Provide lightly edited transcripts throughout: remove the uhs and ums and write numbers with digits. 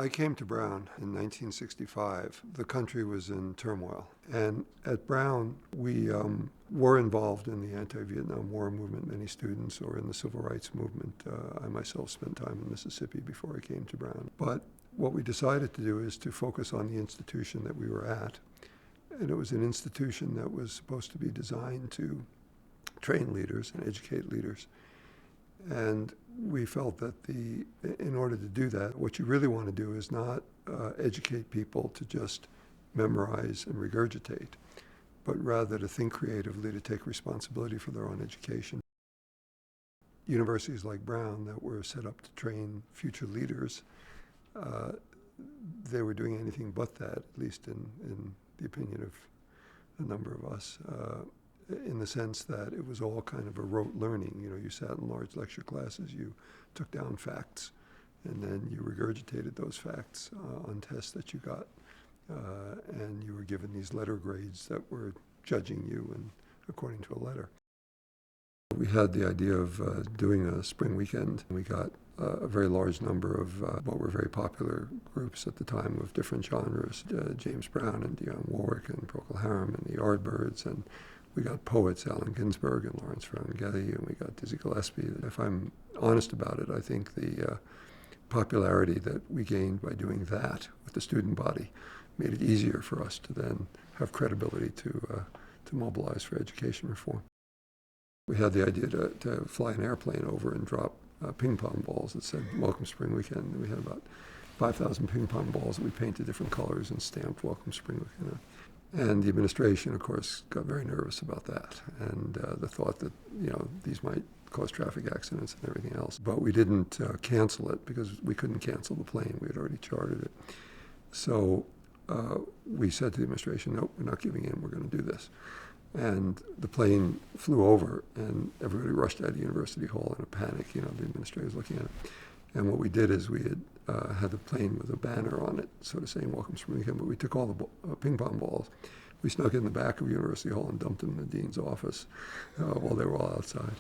I came to Brown in 1965. The country was in turmoil. And at Brown, we were involved in the anti-Vietnam War movement, many students, or in the civil rights movement. I myself spent time in Mississippi before I came to Brown. But what we decided to do is to focus on the institution that we were at. And it was an institution that was supposed to be designed to train leaders and educate leaders. And we felt that in order to do that, what you really want to do is not educate people to just memorize and regurgitate, but rather to think creatively, to take responsibility for their own education. Universities like Brown that were set up to train future leaders, they were doing anything but that, at least in the opinion of a number of us. In the sense that it was all kind of a rote learning. You know, you sat in large lecture classes, you took down facts, and then you regurgitated those facts on tests that you got, and you were given these letter grades that were judging you and according to a letter. We had the idea of doing a spring weekend. We got a very large number of what were very popular groups at the time of different genres, James Brown and Dionne Warwick and Procol Harum and the Yardbirds, and we got poets, Allen Ginsberg and Lawrence Ferlinghetti, and we got Dizzy Gillespie. If I'm honest about it, I think the popularity that we gained by doing that with the student body made it easier for us to then have credibility to mobilize for education reform. We had the idea to fly an airplane over and drop ping pong balls that said Welcome Spring Weekend. And we had about 5,000 ping pong balls that we painted different colors and stamped Welcome Spring Weekend. And the administration, of course, got very nervous about that, and the thought that, you know, these might cause traffic accidents and everything else. But we didn't cancel it because we couldn't cancel the plane. We had already chartered it. So we said to the administration, nope, we're not giving in. We're going to do this. And the plane flew over, and everybody rushed out of University Hall in a panic. You know, the administrator was looking at it. And what we did is we had the plane with a banner on it, sort of saying Welcome Spring Weekend, but we took all the ping pong balls. We snuck in the back of University Hall and dumped them in the dean's office while they were all outside.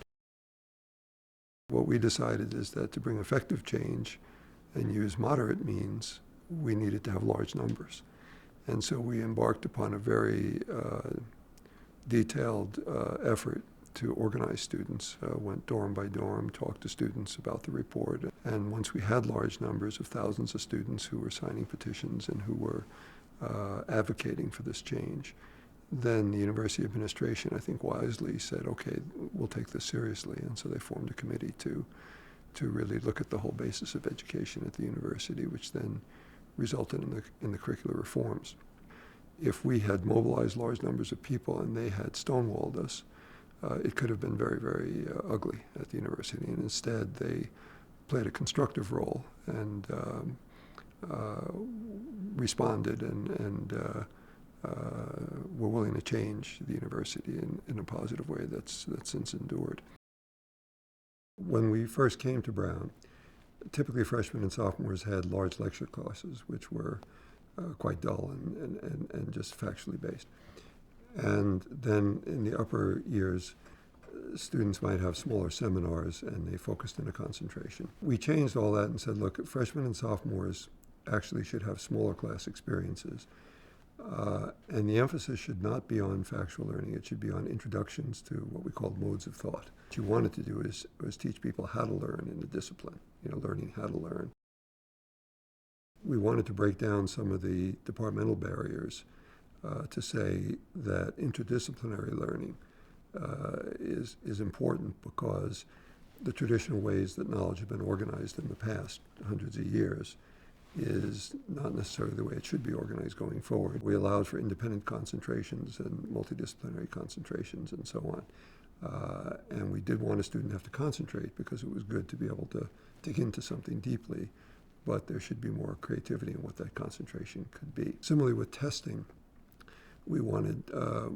What we decided is that to bring effective change and use moderate means, we needed to have large numbers. And so we embarked upon a very detailed effort to organize students, went dorm by dorm, talked to students about the report. And once we had large numbers of thousands of students who were signing petitions and who were advocating for this change, then the university administration, I think wisely, said, okay, we'll take this seriously. And so they formed a committee to really look at the whole basis of education at the university, which then resulted in the curricular reforms. If we had mobilized large numbers of people and they had stonewalled us, it could have been very, very ugly at the university. And instead, they played a constructive role and responded and were willing to change the university in a positive way that's since endured. When we first came to Brown, typically freshmen and sophomores had large lecture classes, which were quite dull and just factually based. And then in the upper years, students might have smaller seminars and they focused in a concentration. We changed all that and said, look, freshmen and sophomores actually should have smaller class experiences. And the emphasis should not be on factual learning. It should be on introductions to what we call modes of thought. What you wanted to do was teach people how to learn in the discipline, you know, learning how to learn. We wanted to break down some of the departmental barriers to say that interdisciplinary learning is important because the traditional ways that knowledge had been organized in the past hundreds of years is not necessarily the way it should be organized going forward. We allowed for independent concentrations and multidisciplinary concentrations and so on. And we did want a student to have to concentrate because it was good to be able to dig into something deeply, but there should be more creativity in what that concentration could be. Similarly with testing, we wanted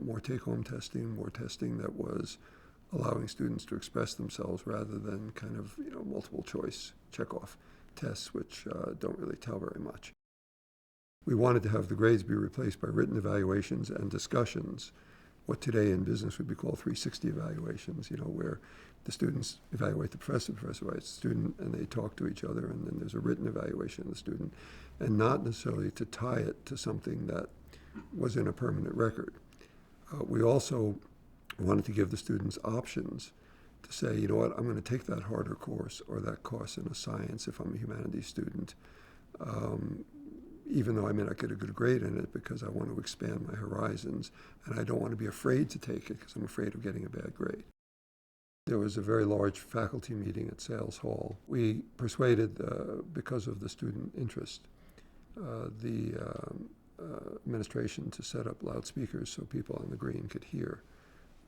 more take-home testing, more testing that was allowing students to express themselves rather than kind of, you know, multiple choice check-off tests, which don't really tell very much. We wanted to have the grades be replaced by written evaluations and discussions what today in business would be called 360 evaluations, where the students evaluate the professor evaluates the student, and they talk to each other, and then there's a written evaluation of the student, and not necessarily to tie it to something that was in a permanent record. We also wanted to give the students options to say, you know what, I'm going to take that harder course or that course in a science if I'm a humanities student, even though I may not get a good grade in it, because I want to expand my horizons, and I don't want to be afraid to take it because I'm afraid of getting a bad grade. There was a very large faculty meeting at Sales Hall. We persuaded, because of the student interest, the administration to set up loudspeakers so people on the green could hear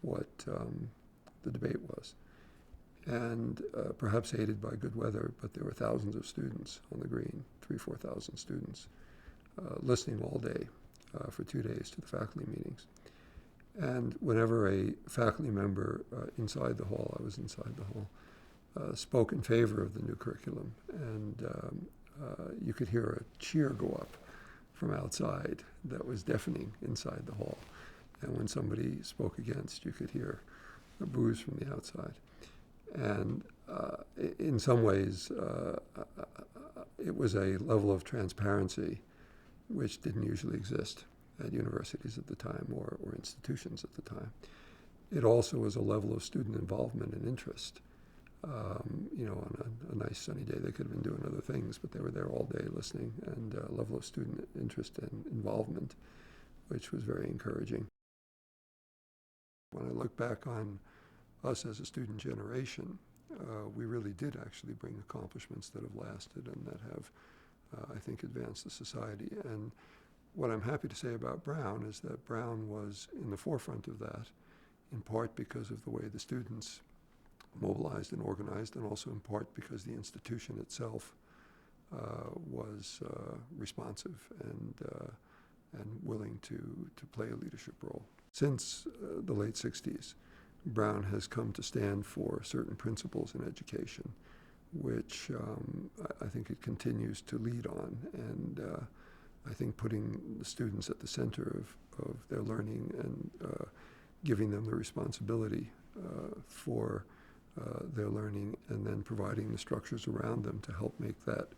what the debate was. And perhaps aided by good weather, but there were thousands of students on the green, 4,000 students, listening all day for 2 days to the faculty meetings. And whenever a faculty member inside the hall, I was inside the hall, spoke in favor of the new curriculum, and you could hear a cheer go up from outside that was deafening inside the hall. And when somebody spoke against, you could hear a boos from the outside. And in some ways, it was a level of transparency which didn't usually exist at universities at the time or institutions at the time. It also was a level of student involvement and interest. On a nice sunny day, they could have been doing other things, but they were there all day listening, and a level of student interest and involvement, which was very encouraging. When I look back on us as a student generation, we really did actually bring accomplishments that have lasted and that have, I think, advanced the society. And what I'm happy to say about Brown is that Brown was in the forefront of that, in part because of the way the students mobilized and organized, and also in part because the institution itself was responsive and willing to play a leadership role. Since the late 60s, Brown has come to stand for certain principles in education, which I think it continues to lead on, and I think putting the students at the center of their learning and giving them the responsibility for their learning, and then providing the structures around them to help make that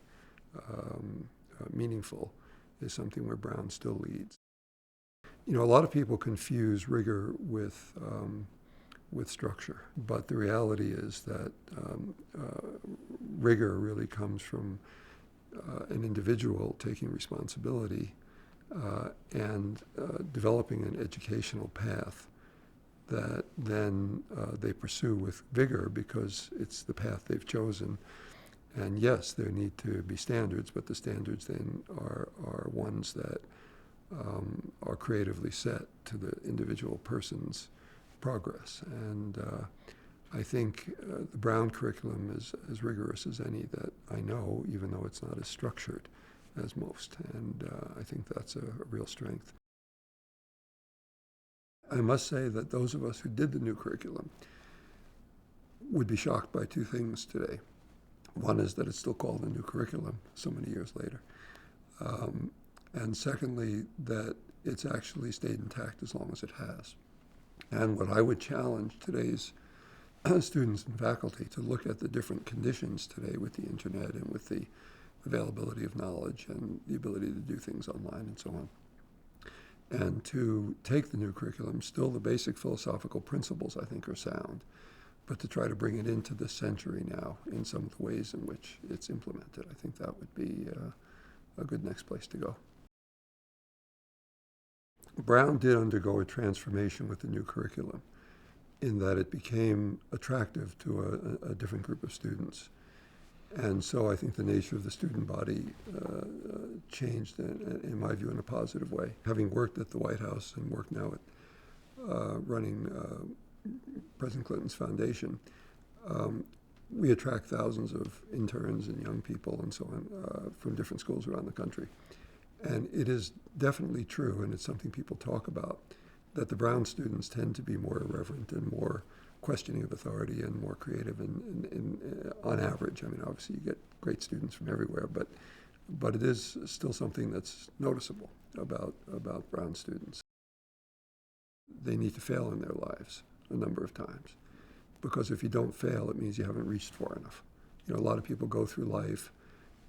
meaningful, is something where Brown still leads. A lot of people confuse rigor with structure, but the reality is that rigor really comes from an individual taking responsibility and developing an educational path that then they pursue with vigor because it's the path they've chosen. And yes, there need to be standards, but the standards then are ones that are creatively set to the individual person's progress. And I think the Brown curriculum is as rigorous as any that I know, even though it's not as structured as most. And I think that's a real strength. I must say that those of us who did the new curriculum would be shocked by two things today. One is that it's still called the new curriculum so many years later. And secondly, that it's actually stayed intact as long as it has. And what I would challenge today's students and faculty to look at the different conditions today with the internet and with the availability of knowledge and the ability to do things online and so on. And to take the new curriculum, still the basic philosophical principles I think are sound, but to try to bring it into this century now in some of the ways in which it's implemented. I think that would be a good next place to go. Brown did undergo a transformation with the new curriculum in that it became attractive to a different group of students. And so I think the nature of the student body changed, in my view, in a positive way. Having worked at the White House and worked now at running President Clinton's foundation, we attract thousands of interns and young people and so on from different schools around the country. And it is definitely true, and it's something people talk about, that the Brown students tend to be more irreverent and more questioning of authority and more creative on average. I mean, obviously you get great students from everywhere, but it is still something that's noticeable about Brown students. they need to fail in their lives a number of times. Because if you don't fail, it means you haven't reached far enough. A lot of people go through life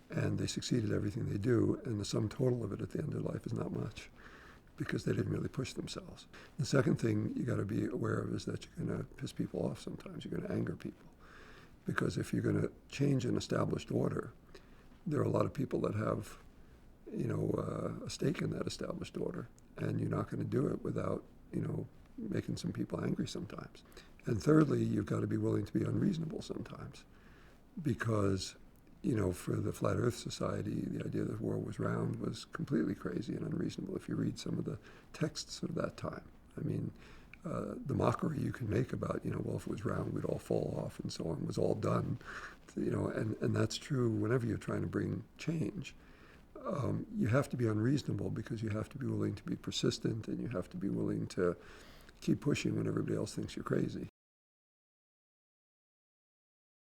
and they succeed at everything they do, and the sum total of it at the end of their life is not much because they didn't really push themselves. The second thing you got to be aware of is that you're going to piss people off sometimes. You're going to anger people. Because if you're going to change an established order, there are a lot of people that have, a stake in that established order, and you're not going to do it without, making some people angry sometimes. And thirdly, you've got to be willing to be unreasonable sometimes, because, for the Flat Earth Society, the idea that the world was round was completely crazy and unreasonable if you read some of the texts of that time. I mean, the mockery you can make about, well, if it was round, we'd all fall off and so on, was all done, and that's true whenever you're trying to bring change. You have to be unreasonable because you have to be willing to be persistent, and you have to be willing to keep pushing when everybody else thinks you're crazy.